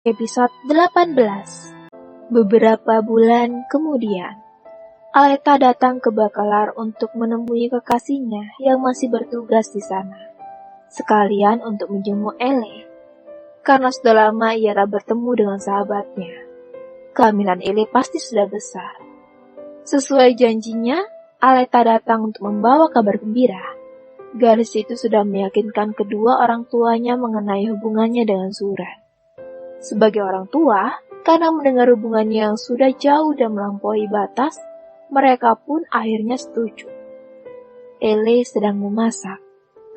Episode 18. Beberapa bulan kemudian, Aleta datang ke Bakelar untuk menemui kekasihnya yang masih bertugas di sana, sekalian untuk menjenguk Ele, karena sudah lama ia tak bertemu dengan sahabatnya. Kehamilan Ele pasti sudah besar. Sesuai janjinya, Aleta datang untuk membawa kabar gembira. Gadis itu sudah meyakinkan kedua orang tuanya mengenai hubungannya dengan Zuran. Sebagai orang tua, karena mendengar hubungannya yang sudah jauh dan melampaui batas, mereka pun akhirnya setuju. Ele sedang memasak.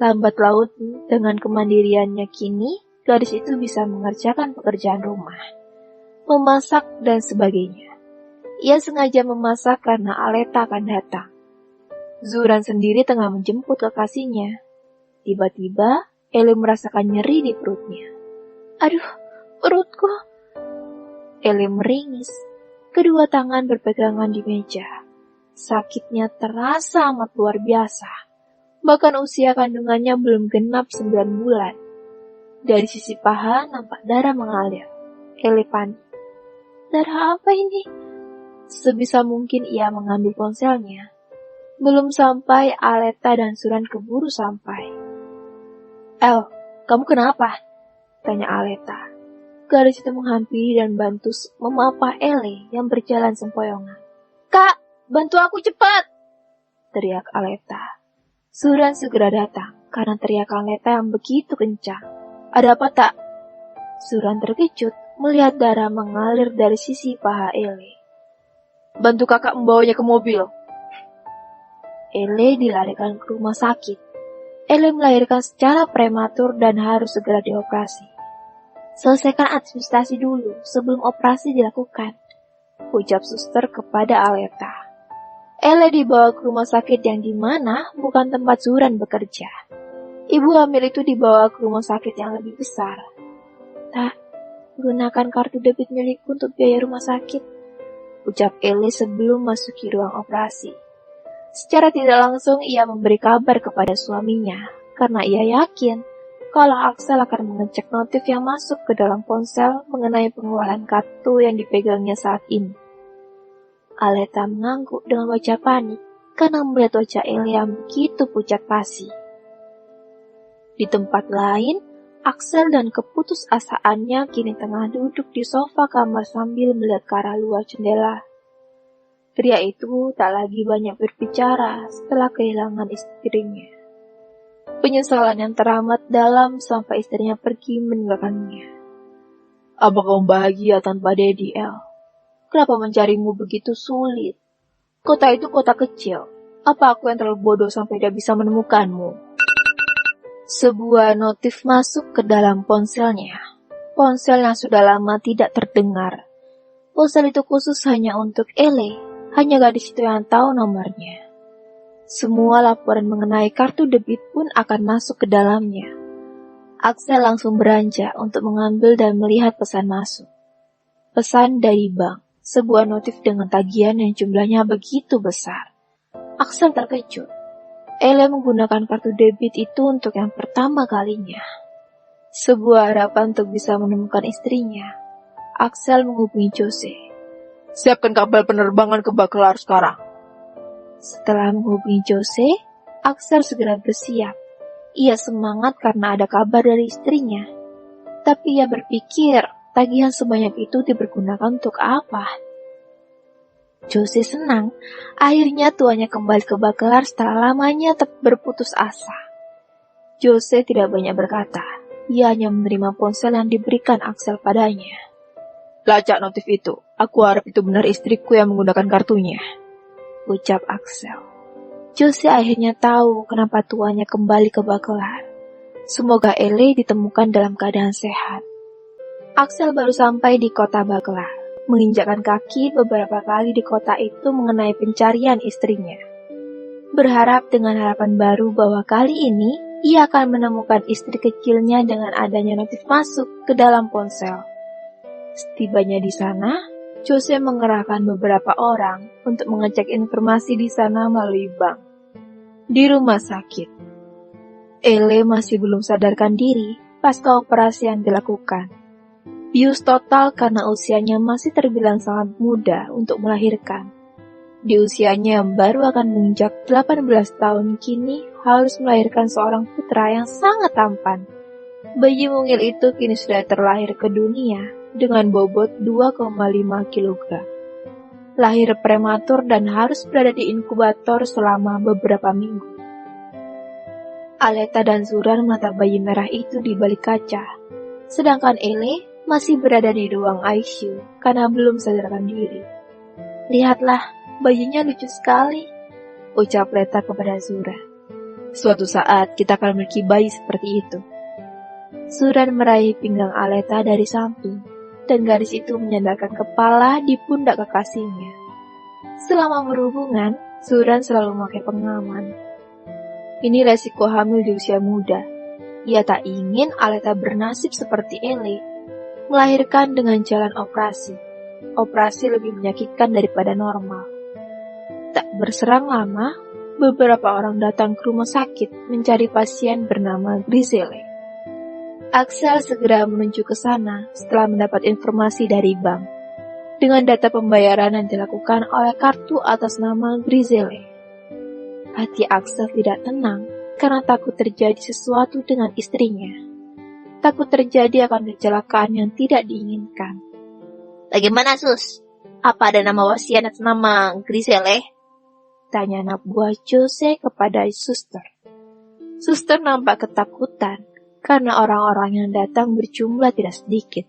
Lambat laun, dengan kemandiriannya kini, gadis itu bisa mengerjakan pekerjaan rumah, memasak, dan sebagainya. Ia sengaja memasak karena Aleta akan datang. Zuran sendiri tengah menjemput kekasihnya. Tiba-tiba, Ele merasakan nyeri di perutnya. Aduh, perutku. Ele meringis. Kedua tangan berpegangan di meja. Sakitnya terasa amat luar biasa. Bahkan usia kandungannya belum genap 9 bulan. Dari sisi paha nampak darah mengalir. Ele panik. Darah apa ini? Sebisa mungkin ia mengambil ponselnya. Belum sampai, Aleta dan Zuran keburu sampai. El, kamu kenapa? Tanya Aleta. Gadis itu menghampiri dan bantu memapah Ele yang berjalan sempoyongan. Kak, bantu aku cepat! Teriak Aleta. Zuran segera datang karena teriakan Aleta yang begitu kencang. Ada apa tak? Zuran terkejut melihat darah mengalir dari sisi paha Ele. Bantu kakak membawanya ke mobil. Ele dilarikan ke rumah sakit. Ele melahirkan secara prematur dan harus segera dioperasi. Selesaikan administrasi dulu sebelum operasi dilakukan, ucap suster kepada Aleta. Ele dibawa ke rumah sakit yang dimana bukan tempat Zuran bekerja. Ibu hamil itu dibawa ke rumah sakit yang lebih besar. Tak, gunakan kartu debit milikku untuk biaya rumah sakit, ucap Ele sebelum masuki ruang operasi. Secara tidak langsung ia memberi kabar kepada suaminya, karena ia yakin kalau Axel akan mengecek notif yang masuk ke dalam ponsel mengenai pengeluaran kartu yang dipegangnya saat ini. Aleta mengangguk dengan wajah panik karena melihat wajah Ele yang begitu pucat pasi. Di tempat lain, Axel dan keputusasaannya kini tengah duduk di sofa kamar sambil melihat ke arah luar jendela. Pria itu tak lagi banyak berbicara setelah kehilangan istrinya. Penyesalan yang teramat dalam sampai istrinya pergi meninggalkannya. Apa kamu bahagia tanpa Daddy, El? Kenapa mencarimu begitu sulit? Kota itu kota kecil. Apa aku yang terlalu bodoh sampai tidak bisa menemukanmu? Sebuah notif masuk ke dalam ponselnya. Ponsel yang sudah lama tidak terdengar. Ponsel itu khusus hanya untuk Ele. Hanya gadis itu yang tahu nomornya. Semua laporan mengenai kartu debit pun akan masuk ke dalamnya. Axel langsung beranjak untuk mengambil dan melihat pesan masuk. Pesan dari bank, sebuah notif dengan tagihan yang jumlahnya begitu besar. Axel terkejut. Ele menggunakan kartu debit itu untuk yang pertama kalinya. Sebuah harapan untuk bisa menemukan istrinya. Axel menghubungi Jose. Siapkan kabel penerbangan ke Bakelar sekarang. Setelah menghubungi Jose, Axel segera bersiap. Ia semangat karena ada kabar dari istrinya. Tapi ia berpikir, tagihan sebanyak itu dipergunakan untuk apa? Jose senang, akhirnya tuanya kembali ke Bakelar setelah lamanya berputus asa. Jose tidak banyak berkata, ia hanya menerima ponsel yang diberikan Axel padanya. Lacak notif itu, aku harap itu benar istriku yang menggunakan kartunya, ucap Axel. Jose akhirnya tahu kenapa tuanya kembali ke Bakelar. Semoga Ele ditemukan dalam keadaan sehat. Axel baru sampai di kota Bakelar, menginjakkan kaki beberapa kali di kota itu mengenai pencarian istrinya. Berharap dengan harapan baru bahwa kali ini ia akan menemukan istri kecilnya dengan adanya notif masuk ke dalam ponsel. Setibanya di sana, Jose mengerahkan beberapa orang untuk mengecek informasi di sana melalui bank. Di rumah sakit, Ele masih belum sadarkan diri pasca operasi yang dilakukan. Bius total karena usianya masih terbilang sangat muda untuk melahirkan. Di usianya yang baru akan menginjak 18 tahun kini harus melahirkan seorang putra yang sangat tampan. Bayi mungil itu kini sudah terlahir ke dunia dengan bobot 2,5 kg. Lahir prematur dan harus berada di inkubator selama beberapa minggu. Aleta dan Zuran menatap bayi merah itu di balik kaca, sedangkan Ele masih berada di ruang ICU karena belum sadarkan diri. "Lihatlah, bayinya lucu sekali," ucap Leta kepada Zuran. "Suatu saat kita akan memiliki bayi seperti itu." Zuran meraih pinggang Aleta dari samping, dan gadis itu menyandarkan kepala di pundak kekasihnya. Selama berhubungan, Zuran selalu memakai pengaman. Ini resiko hamil di usia muda. Ia tak ingin Aleta bernasib seperti Ele, melahirkan dengan jalan operasi. Operasi lebih menyakitkan daripada normal. Tak berserang lama, beberapa orang datang ke rumah sakit mencari pasien bernama Grisele. Axel segera menuju ke sana setelah mendapat informasi dari bank. Dengan data pembayaran yang dilakukan oleh kartu atas nama Grisele. Hati Axel tidak tenang karena takut terjadi sesuatu dengan istrinya. Takut terjadi akan kecelakaan yang tidak diinginkan. "Bagaimana, Sus? Apa ada nama pasien atas nama Grisele?" tanya anak buah Jose kepada suster. Suster nampak ketakutan karena orang-orang yang datang berjumlah tidak sedikit.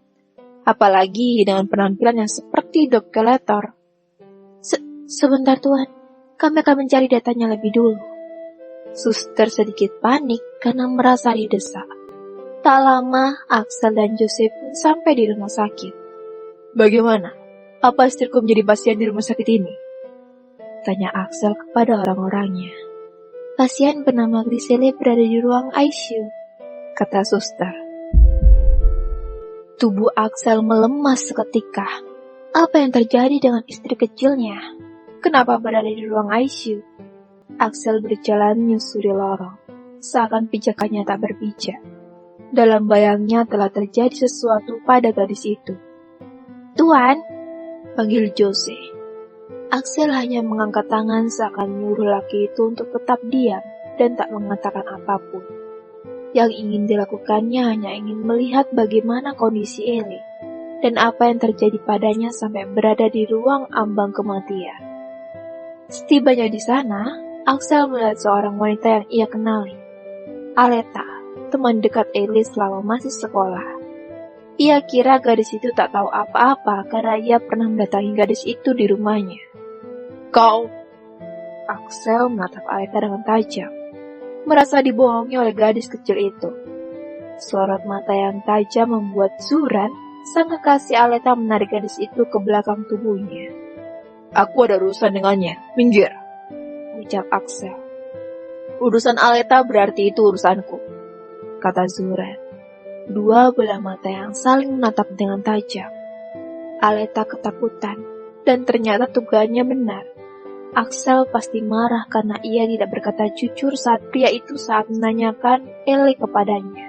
Apalagi dengan penampilan yang seperti Dr. Letor. Sebentar Tuan, kami akan mencari datanya lebih dulu. Suster sedikit panik karena merasa didesak. Tak lama, Axel dan Jose pun sampai di rumah sakit. "Bagaimana? Apa istriku menjadi pasien di rumah sakit ini?" tanya Axel kepada orang-orangnya. "Pasien bernama Grisele berada di ruang ICU," kata suster. Tubuh Axel melemas seketika. Apa yang terjadi dengan istri kecilnya? Kenapa berada di ruang ICU? Axel berjalan menyusuri lorong, seakan pijakannya tak berpijak. Dalam bayangnya telah terjadi sesuatu pada gadis itu. "Tuan," panggil Jose. Axel hanya mengangkat tangan seakan menyuruh laki itu untuk tetap diam dan tak mengatakan apapun. Yang ingin dilakukannya hanya ingin melihat bagaimana kondisi Ele dan apa yang terjadi padanya sampai berada di ruang ambang kematian. Setibanya di sana, Axel melihat seorang wanita yang ia kenali, Aleta, teman dekat Ele selama masih sekolah. Ia kira gadis itu tak tahu apa-apa karena ia pernah mendatangi gadis itu di rumahnya. "Kau?" Axel menatap Aleta dengan tajam, merasa dibohongi oleh gadis kecil itu. Sorot mata yang tajam membuat Zuran, sang kekasih Aleta, menarik gadis itu ke belakang tubuhnya. "Aku ada urusan dengannya, minggir," ucap Axel. "Urusan Aleta berarti itu urusanku," kata Zuran. Dua belah mata yang saling menatap dengan tajam. Aleta ketakutan, dan ternyata dugaannya benar. Axel pasti marah karena ia tidak berkata jujur saat pria itu saat menanyakan Ele kepadanya.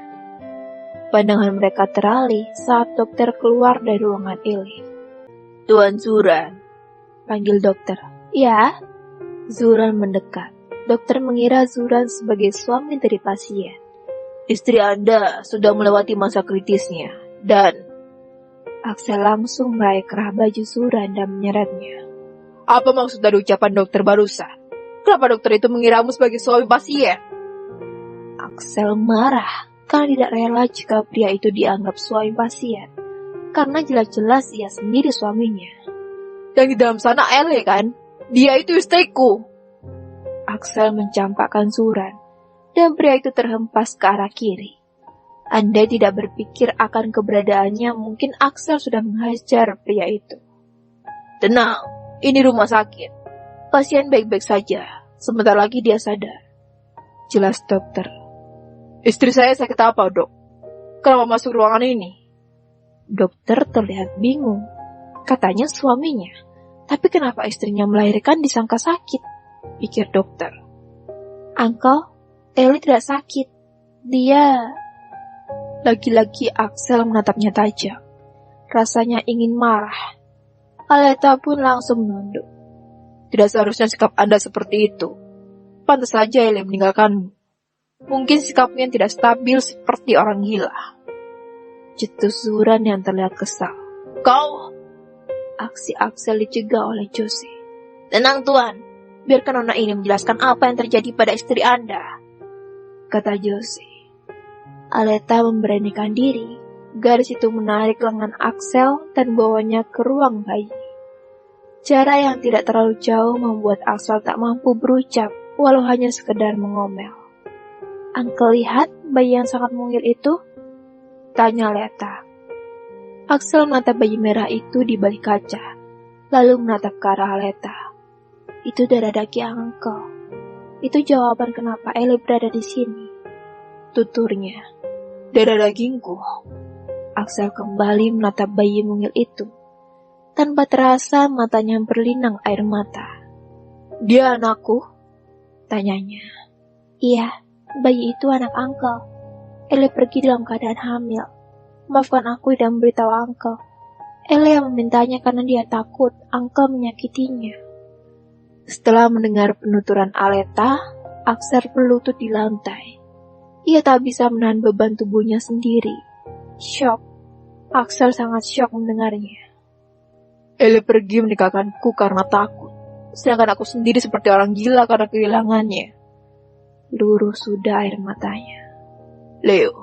Pandangan mereka teralih saat dokter keluar dari ruangan Ele. "Tuan Zuran," panggil dokter. "Ya?" Zuran mendekat. Dokter mengira Zuran sebagai suami dari pasien. "Istri Anda sudah melewati masa kritisnya, dan..." Axel langsung meraih kerah baju Zuran dan menyeretnya. "Apa maksud dari ucapan dokter barusan? Kenapa dokter itu mengiramu sebagai suami pasien?" Axel marah karena tidak rela jika pria itu dianggap suami pasien, karena jelas-jelas ia sendiri suaminya. "Yang di dalam sana Ele kan? Dia itu istriku." Axel mencampakkan Zuran, dan pria itu terhempas ke arah kiri. Andai tidak berpikir akan keberadaannya, mungkin Axel sudah menghajar pria itu. "Tenang, ini rumah sakit. Pasien baik-baik saja. Sebentar lagi dia sadar," jelas dokter. "Istri saya sakit apa, Dok? Kenapa masuk ruangan ini?" Dokter terlihat bingung. Katanya suaminya. Tapi kenapa istrinya melahirkan disangka sakit? Pikir dokter. "Uncle, Eli tidak sakit. Dia..." Lagi-lagi Axel menatapnya tajam. Rasanya ingin marah. Aleta pun langsung menunduk. Tidak seharusnya sikap Anda seperti itu. Pantas saja Ellie meninggalkanmu. Mungkin sikapnya tidak stabil seperti orang gila. Cetus Zuran yang terlihat kesal. Kau! Aksi Axel dicegah oleh Jose. Tenang Tuan, biarkan nona ini menjelaskan apa yang terjadi pada istri Anda, kata Jose. Aleta memberanikan diri. Gadis itu menarik lengan Axel dan bawanya ke ruang bayi. Jarak yang tidak terlalu jauh membuat Axel tak mampu berucap, walau hanya sekedar mengomel. Uncle lihat bayi yang sangat mungil itu? Tanya Aleta. Axel menatap bayi merah itu di balik kaca, lalu menatap ke arah Aleta. Itu darah daging Uncle. Itu jawaban kenapa Ellie berada di sini. Tuturnya. Darah dagingku. Axel kembali menatap bayi mungil itu. Tanpa terasa matanya berlinang air mata. Dia anakku? Tanyanya. Iya, bayi itu anak Uncle. Ellie pergi dalam keadaan hamil. Maafkan aku tidak memberitahu Uncle. Ellie yang memintanya karena dia takut Uncle menyakitinya. Setelah mendengar penuturan Aleta, Axel berlutut di lantai. Ia tak bisa menahan beban tubuhnya sendiri. Syok. Axel sangat syok mendengarnya. Ellie pergi meninggalkanku karena takut. Sedangkan aku sendiri seperti orang gila karena kehilangannya. Luruh sudah air matanya. Leo,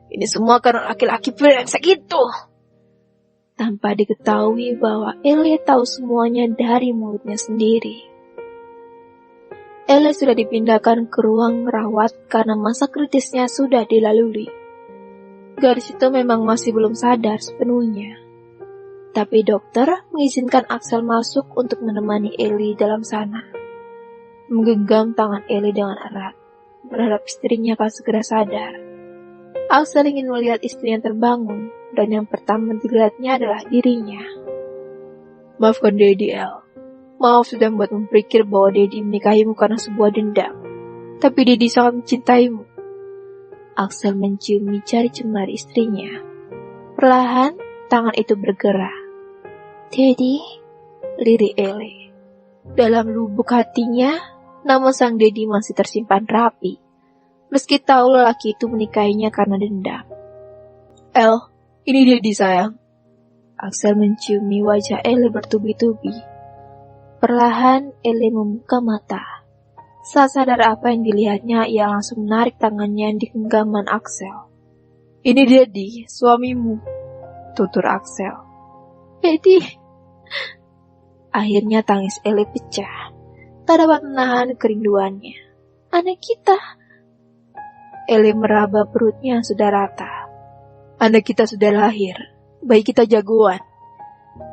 ini semua karena laki-laki brengsek itu. Tanpa diketahui bahwa Ellie tahu semuanya dari mulutnya sendiri. Ellie sudah dipindahkan ke ruang rawat karena masa kritisnya sudah dilalui. Gadis itu memang masih belum sadar sepenuhnya. Tapi dokter mengizinkan Axel masuk untuk menemani Ellie dalam sana. Menggenggam tangan Ellie dengan erat, berharap istrinya akan segera sadar. Axel ingin melihat istrinya terbangun, dan yang pertama dilihatnya adalah dirinya. Maafkan Daddy, El. Maaf sudah membuatmu berpikir bahwa Daddy menikahimu karena sebuah dendam. Tapi Daddy sangat mencintaimu. Axel menciumi jari jemari istrinya. Perlahan, tangan itu bergerak. Daddy, lirik Ellie. Dalam lubuk hatinya, nama sang Daddy masih tersimpan rapi. Meski tahu lelaki itu menikahinya karena dendam. El, ini Daddy sayang. Axel menciumi wajah Ellie bertubi-tubi. Perlahan, Ellie membuka mata. Saat sadar apa yang dilihatnya, ia langsung menarik tangannya di genggaman Axel. Ini Daddy, suamimu, tutur Axel. Daddy. Akhirnya tangis Ellie pecah. Tak dapat menahan kerinduannya. Anak kita. Ellie meraba perutnya yang sudah rata. Anak kita sudah lahir, bayi kita jagoan.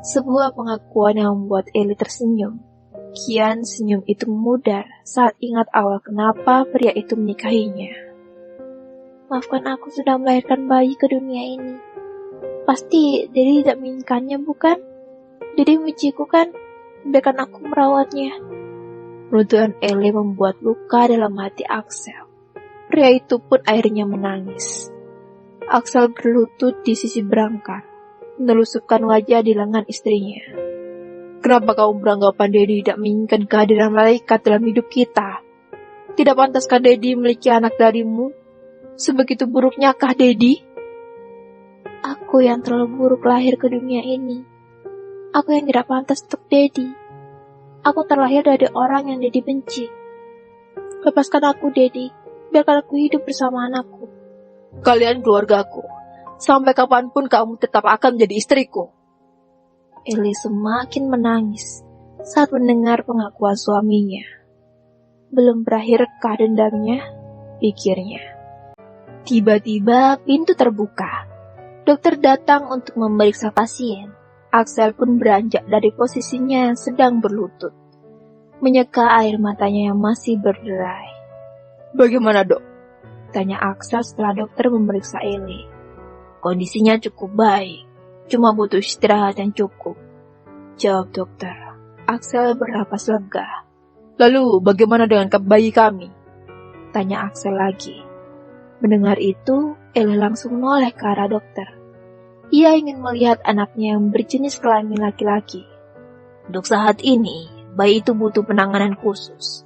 Sebuah pengakuan yang membuat Ellie tersenyum. Kian senyum itu memudar saat ingat awal kenapa pria itu menikahinya. Maafkan aku sudah melahirkan bayi ke dunia ini. Pasti Daddy tidak menginginkannya, bukan? Daddy membenciku kan? Biarkan aku merawatnya. Runtuhan Ellie membuat luka dalam hati Axel. Pria itu pun akhirnya menangis. Axel berlutut di sisi berangkat, menelusupkan wajah di lengan istrinya. Kenapa kamu beranggapan Daddy tidak menginginkan kehadiran malaikat dalam hidup kita? Tidak pantaskah Daddy memiliki anak darimu? Sebegitu buruknyakah Daddy? Aku yang terlalu buruk lahir ke dunia ini. Aku yang tidak pantas untuk Daddy. Aku terlahir dari orang yang Daddy benci. Lepaskan aku, Daddy. Biarkan aku hidup bersama anakku. Kalian keluargaku. Sampai kapanpun kamu tetap akan menjadi istriku. Ellie semakin menangis saat mendengar pengakuan suaminya. Belum berakhirkah dendamnya, pikirnya. Tiba-tiba pintu terbuka. Dokter datang untuk memeriksa pasien. Axel pun beranjak dari posisinya yang sedang berlutut, menyeka air matanya yang masih berderai. Bagaimana, Dok? Tanya Axel setelah dokter memeriksa Ellie. Kondisinya cukup baik. Cuma butuh istirahat yang cukup, jawab dokter. Axel bernapas lega. Lalu bagaimana dengan bayi kami? Tanya Axel lagi. Mendengar itu, Ellie langsung menoleh ke arah dokter. Ia ingin melihat anaknya yang berjenis kelamin laki-laki. Untuk saat ini, bayi itu butuh penanganan khusus.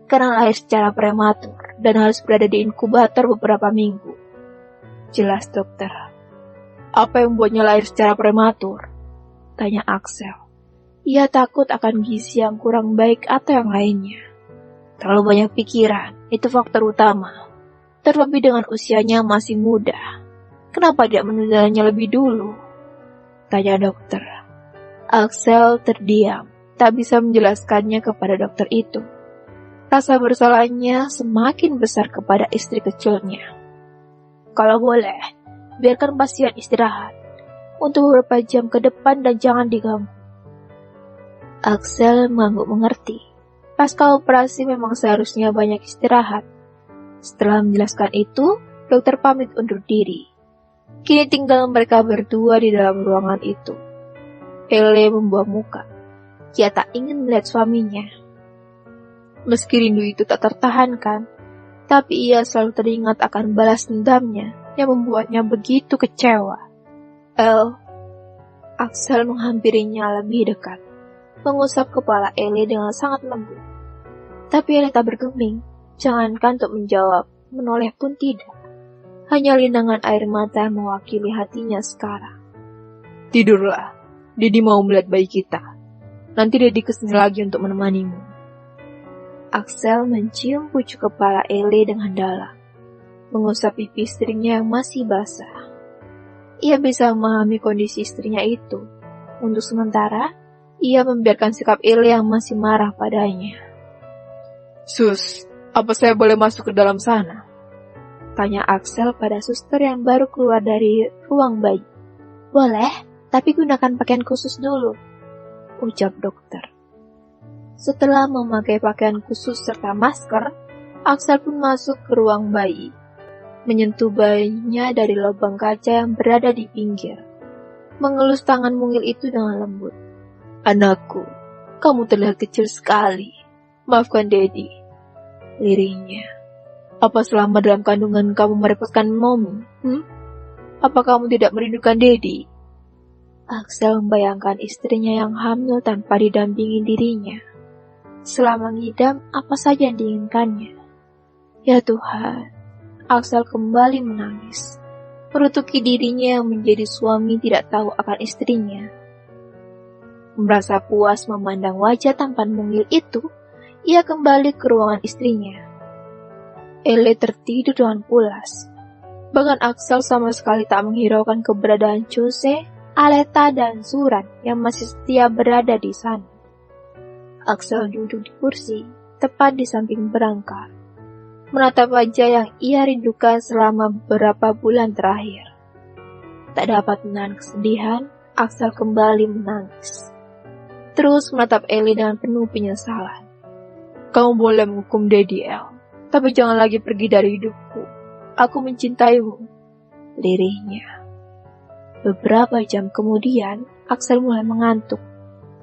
Karena lahir secara prematur dan harus berada di inkubator beberapa minggu. Jelas dokter. Apa yang membuatnya lahir secara prematur? Tanya Axel. Ia takut akan gizi yang kurang baik atau yang lainnya. Terlalu banyak pikiran, itu faktor utama. Terlebih dengan usianya masih muda. Kenapa tidak menundanya lebih dulu? Tanya dokter. Axel terdiam, tak bisa menjelaskannya kepada dokter itu. Rasa bersalahnya semakin besar kepada istri kecilnya. Kalau boleh, biarkan pasien istirahat untuk beberapa jam ke depan dan jangan diganggu. Axel mengangguk mengerti. Pasca operasi memang seharusnya banyak istirahat. Setelah menjelaskan itu, dokter pamit undur diri. Kini tinggal mereka berdua di dalam ruangan itu. Elle membuang muka. Ia tak ingin melihat suaminya. Meski rindu itu tak tertahankan, tapi ia selalu teringat akan balas dendamnya yang membuatnya begitu kecewa. Axel menghampirinya lebih dekat, mengusap kepala Elle dengan sangat lembut. Tapi Elle tak bergeming, jangankan untuk menjawab, menoleh pun tidak. Hanya linangan air mata yang mewakili hatinya sekarang. Tidurlah, Dedi mau melihat bayi kita. Nanti Dedi kesini lagi untuk menemanimu. Axel mencium pucuk kepala Elle dengan dalam, mengusap pipi istrinya yang masih basah. Ia bisa memahami kondisi istrinya itu. Untuk sementara, ia membiarkan sikap Elle yang masih marah padanya. Sus, apa saya boleh masuk ke dalam sana? Tanya Axel pada suster yang baru keluar dari ruang bayi. Boleh, tapi gunakan pakaian khusus dulu, ucap dokter. Setelah memakai pakaian khusus serta masker, Axel pun masuk ke ruang bayi, menyentuh bayinya dari lubang kaca yang berada di pinggir, mengelus tangan mungil itu dengan lembut. Anakku, kamu terlihat kecil sekali. Maafkan Dedi, lirihnya. Apa selama dalam kandungan kamu merepotkan Mommy? Apa kamu tidak merindukan Dedi? Axel membayangkan istrinya yang hamil tanpa didampingi dirinya. Selama ngidam, apa saja yang diinginkannya. Ya Tuhan, Axel kembali menangis, merutuki dirinya yang menjadi suami tidak tahu akan istrinya. Merasa puas memandang wajah tampan mungil itu, ia kembali ke ruangan istrinya. Elle tertidur dengan pulas. Bahkan Axel sama sekali tak menghiraukan keberadaan Jose, Aleta, dan Suran yang masih setia berada di sana. Axel duduk di kursi, tepat di samping berangkar, menatap wajah yang ia rindukan selama beberapa bulan terakhir. Tak dapat menahan kesedihan, Axel kembali menangis. Terus menatap Elle dengan penuh penyesalan. Kamu boleh menghukum Dedi, El, tapi jangan lagi pergi dari hidupku. Aku mencintaimu, lirihnya. Beberapa jam kemudian, Axel mulai mengantuk.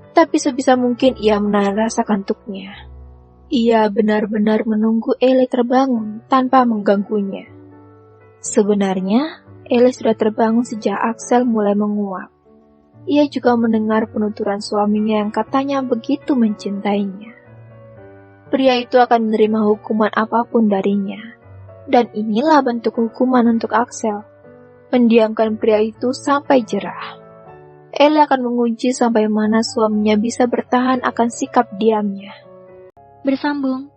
Tapi sebisa mungkin ia menahan rasa kantuknya. Ia benar-benar menunggu Elle terbangun tanpa mengganggunya. Sebenarnya, Elle sudah terbangun sejak Axel mulai menguap. Ia juga mendengar penuturan suaminya yang katanya begitu mencintainya. Pria itu akan menerima hukuman apapun darinya. Dan inilah bentuk hukuman untuk Axel. Mendiamkan pria itu sampai jerah. Elle akan mengunci sampai mana suaminya bisa bertahan akan sikap diamnya. Bersambung.